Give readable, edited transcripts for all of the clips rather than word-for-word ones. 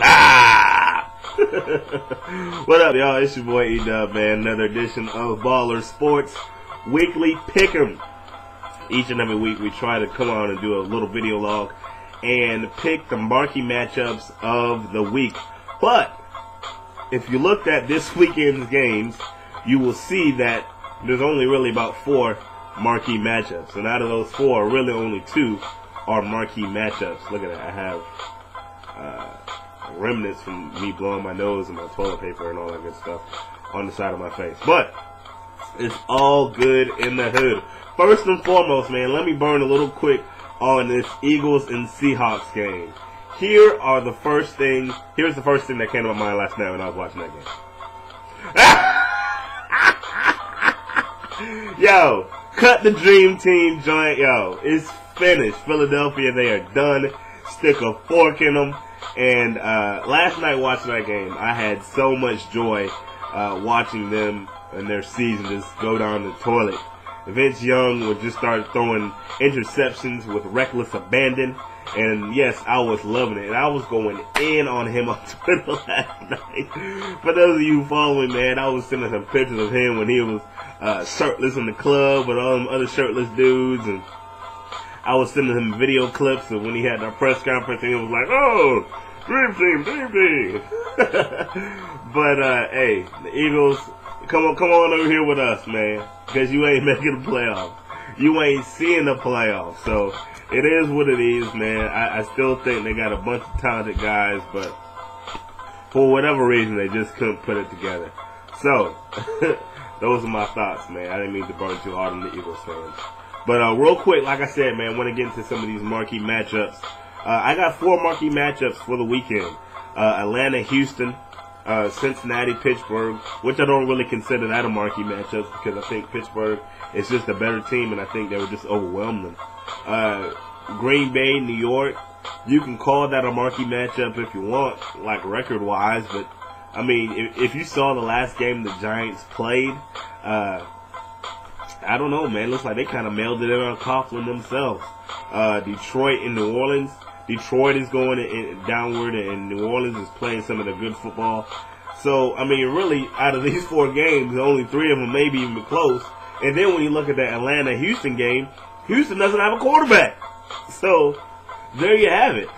Ah! What up, y'all? It's your boy E-Dub, man. Another edition of BallersSports Weekly Pick'em. Each and every week we try to come on and do a little video log and pick the marquee matchups of the week. But if you looked at this weekend's games, you will see that there's only really about 4 marquee matchups. And out of those 4, really only 2 are marquee matchups. Look at that. I have remnants from me blowing my nose and my toilet paper and all that good stuff on the side of my face. But it's all good in the hood. First and foremost, man, let me burn a little quick on this Eagles and Seahawks game. Here's the first thing that came to my mind last night when I was watching that game. Yo, cut the dream team joint. Yo, it's finished. Philadelphia, they are done. Stick a fork in them. And last night watching that game, I had so much joy watching them and their season just go down the toilet. Vince Young would just start throwing interceptions with reckless abandon. And yes, I was loving it. And I was going in on him on Twitter last night. For those of you following, man, I was sending some pictures of him when he was shirtless in the club with all them other shirtless dudes. And I was sending him video clips of when he had that press conference and he was like, oh, dream team. But, hey, the Eagles, come on over here with us, man, because you ain't making the playoffs. You ain't seeing the playoffs. So it is what it is, man. I still think they got a bunch of talented guys, but for whatever reason, they just couldn't put it together. So those are my thoughts, man. I didn't mean to burn too hard on the Eagles fans. But real quick, like I said, man, I want to get into some of these marquee matchups. I got 4 marquee matchups for the weekend. Atlanta, Houston, Cincinnati, Pittsburgh, which I don't really consider that a marquee matchup because I think Pittsburgh is just a better team and I think they would just overwhelm them. Green Bay, New York, you can call that a marquee matchup if you want, like record-wise, but I mean, if you saw the last game the Giants played, I don't know, man. Looks like they kind of mailed it in on Coughlin themselves. Detroit and New Orleans. Detroit is going downward, and New Orleans is playing some of the good football. So, I mean, really, out of these 4 games, only 3 of them may be even close. And then when you look at the Atlanta-Houston game, Houston doesn't have a quarterback. So, there you have it.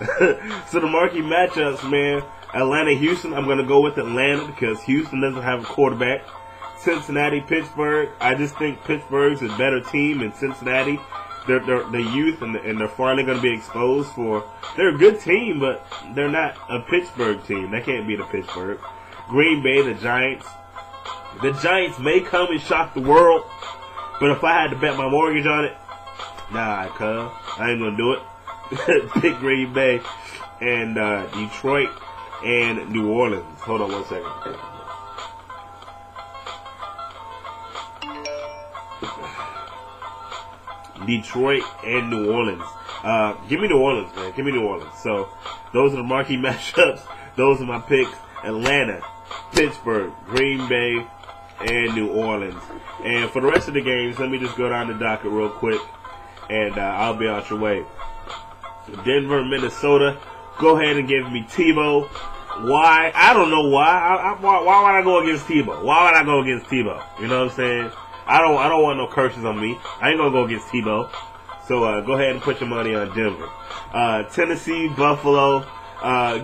So, the marquee matchups, man, Atlanta-Houston, I'm going to go with Atlanta because Houston doesn't have a quarterback. Cincinnati, Pittsburgh, I just think Pittsburgh's a better team than Cincinnati. They're youth and they're finally going to be exposed for. They're a good team, but they're not a Pittsburgh team. They can't beat a Pittsburgh. Green Bay, the Giants. The Giants may come and shock the world, but if I had to bet my mortgage on it, nah, cuz I ain't going to do it. Pick Green Bay and Detroit and New Orleans. Hold on one second. Detroit and New Orleans. Give me New Orleans, man. Give me New Orleans. So, those are the marquee matchups. Those are my picks. Atlanta, Pittsburgh, Green Bay, and New Orleans. And for the rest of the games, let me just go down the docket real quick, and I'll be out your way. Denver, Minnesota. Go ahead and give me Tebow. Why? I don't know why. Why would I go against Tebow? Why would I go against Tebow? You know what I'm saying? I don't want no curses on me. I ain't gonna go against Tebow. So go ahead and put your money on Denver. Tennessee, Buffalo.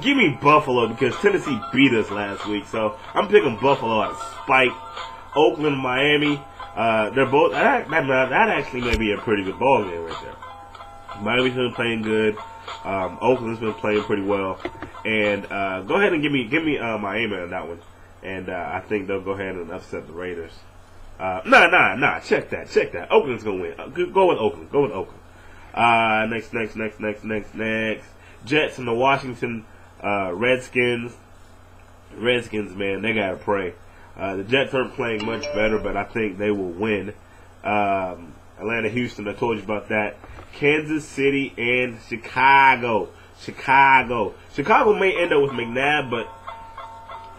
Give me Buffalo because Tennessee beat us last week. So I'm picking Buffalo out of spite. Oakland, Miami. They're both. That actually may be a pretty good ball game right there. Miami's been playing good. Oakland's been playing pretty well. And go ahead and give me Miami on that one. And I think they'll go ahead and upset the Raiders. Nah. Check that. Oakland's gonna win. Go with Oakland. Next. Jets and the Washington Redskins. Redskins, man, they gotta pray. The Jets aren't playing much better, but I think they will win. Atlanta, Houston, I told you about that. Kansas City and Chicago. Chicago may end up with McNabb, but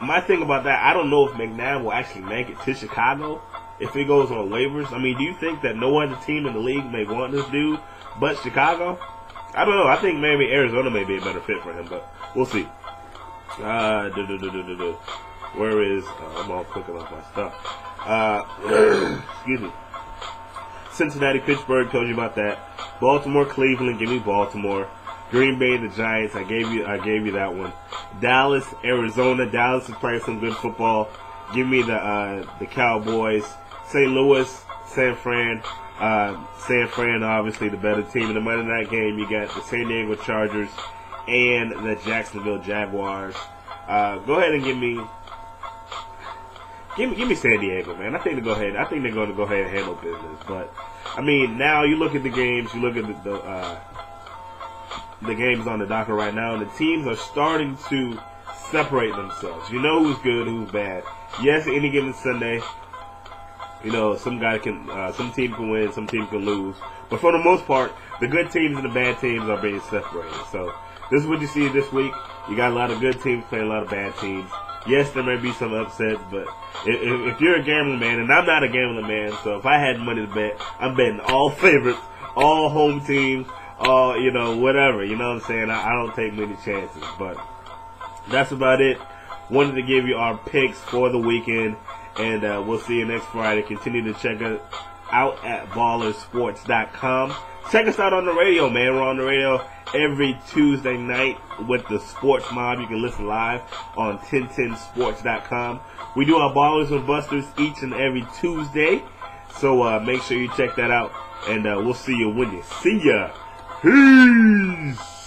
my thing about that, I don't know if McNabb will actually make it to Chicago if he goes on waivers. I mean, do you think that no other team in the league may want this dude but Chicago? I don't know. I think maybe Arizona may be a better fit for him, but we'll see. Where is, I'm all cooking off my stuff. Excuse me. Cincinnati, Pittsburgh, told you about that. Baltimore, Cleveland, give me Baltimore. Green Bay, the Giants, I gave you that one. Dallas, Arizona, Dallas is playing some good football. Give me the Cowboys. St. Louis, San Fran. San Fran, obviously the better team. In the Monday night game, you got the San Diego Chargers and the Jacksonville Jaguars. Go ahead and give me San Diego, man. I think they're going to go ahead and handle business. But I mean, now you look at the games, you look at the games on the docket right now, and the teams are starting to separate themselves. You know who's good, who's bad. Yes, any given Sunday, you know, some team can win, some team can lose. But for the most part, the good teams and the bad teams are being separated. So this is what you see this week. You got a lot of good teams playing a lot of bad teams. Yes, there may be some upsets, but if you're a gambling man, and I'm not a gambling man, so if I had money to bet, I'm betting all favorites, all home teams, all, you know, whatever. You know what I'm saying? I don't take many chances, but that's about it. Wanted to give you our picks for the weekend, and we'll see you next Friday. Continue to check us out at BallersSports.com. Check us out on the radio, man. We're on the radio every Tuesday night with the Sports Mob. You can listen live on 1010sports.com. We do our Ballers and Busters each and every Tuesday, so make sure you check that out, and we'll see you when you see ya. Peace!